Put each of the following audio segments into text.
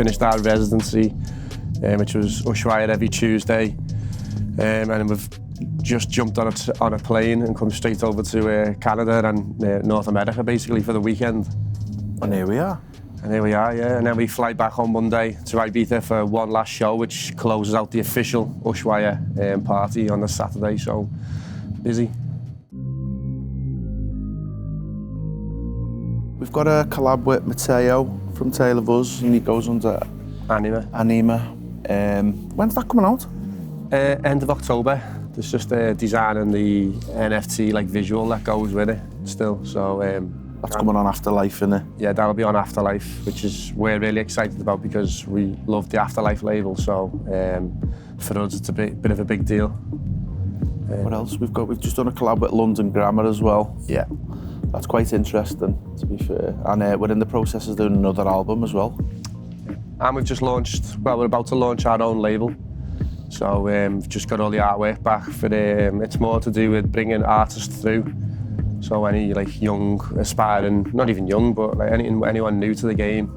finished our residency, which was Ushuaia every Tuesday, and we've just jumped on a plane and come straight over to Canada and North America basically for the weekend. And here we are. And here we are, yeah. And then we fly back on Monday to Ibiza for one last show, which closes out the official Ushuaia party on the Saturday. So busy. We've got a collab with Matteo from Tale of Us, and he goes under Anima. When's that coming out? End of October. There's just designing the NFT like visual that goes with it still. So that's coming on Afterlife, isn't it? Yeah, that'll be on Afterlife, which is we're really excited about because we love the Afterlife label. So for us, it's a bit of a big deal. What else? We've just done a collab with London Grammar as well. Yeah. That's quite interesting, to be fair. And we're in the process of doing another album as well. And we've just launched, well, we're about to launch our own label. So we've just got all the artwork back for it's more to do with bringing artists through. So any like young, aspiring, not even young, but like anyone new to the game,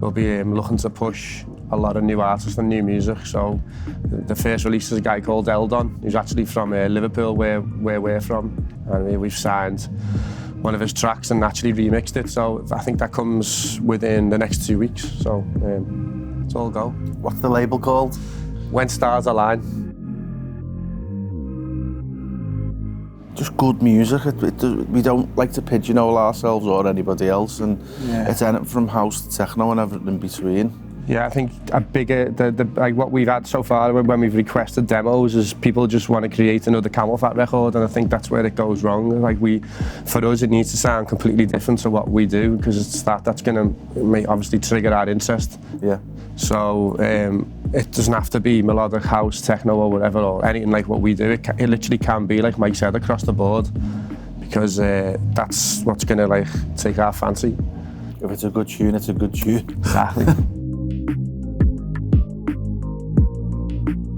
we'll be looking to push a lot of new artists and new music. So the first release is a guy called Eldon, who's actually from Liverpool, where we're from. And we've signed one of his tracks and actually remixed it. So I think that comes within the next 2 weeks. So it's all go. What's the label called? When Stars Align. Just good music. We don't like to pigeonhole ourselves or anybody else, and it's anything from house to techno and everything in between. Yeah, I think a bigger, like what we've had so far when we've requested demos is people just want to create another CamelPhat record, and I think that's where it goes wrong. Like for us, it needs to sound completely different to what we do because it's that's going to obviously trigger our interest. Yeah. So it doesn't have to be melodic house, techno, or whatever, or anything like what we do. It literally can be, like Mike said, across the board, because that's what's going to like take our fancy. If it's a good tune, it's a good tune. Exactly.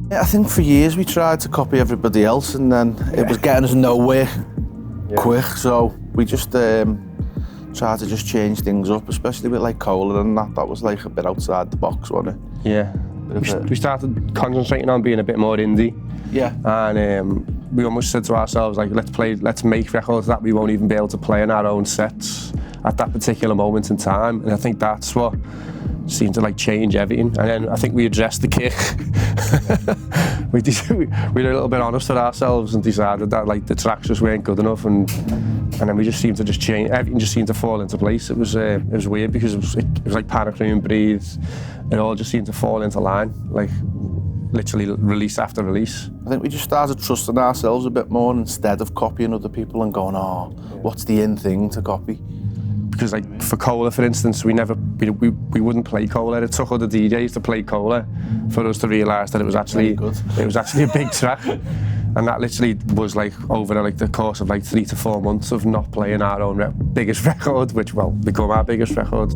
I think for years we tried to copy everybody else, and then it was getting us nowhere quick. So we just tried to just change things up, especially with like Cola and that. That was like a bit outside the box, wasn't it? Yeah. We started concentrating on being a bit more indie. Yeah. And we almost said to ourselves, like, let's make records that we won't even be able to play in our own sets at that particular moment in time. And I think that's what seemed to like change everything. And then I think we addressed the kick. we were a little bit honest with ourselves and decided that like the tracks just weren't good enough, and then we just seemed to just change. Everything just seemed to fall into place. It was weird because it was like Panic Room, Breathe. It all just seemed to fall into line, like literally release after release. I think we just started trusting ourselves a bit more instead of copying other people and going, oh, what's the in thing to copy? Because like for Cola, for instance, we wouldn't play Cola. It took other DJs to play Cola for us to realise that it was actually a big track, and that literally was like over like the course of like 3 to 4 months of not playing our own biggest record, which will become our biggest record.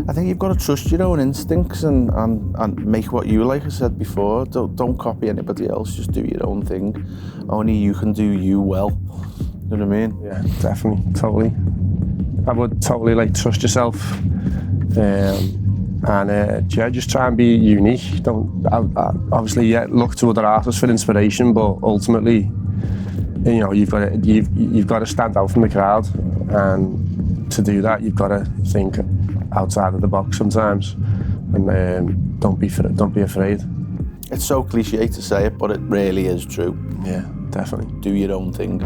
I think you've got to trust your own instincts and make what you like. I said before, don't copy anybody else. Just do your own thing. Only you can do you well. You know what I mean? Yeah, definitely, totally. I would totally like trust yourself, and just try and be unique. Don't obviously look to other artists for inspiration, but ultimately, you know, you've got to stand out from the crowd, and to do that, you've got to think outside of the box sometimes, and don't be afraid. It's so cliche to say it, but it really is true. Yeah, definitely. Do your own thing.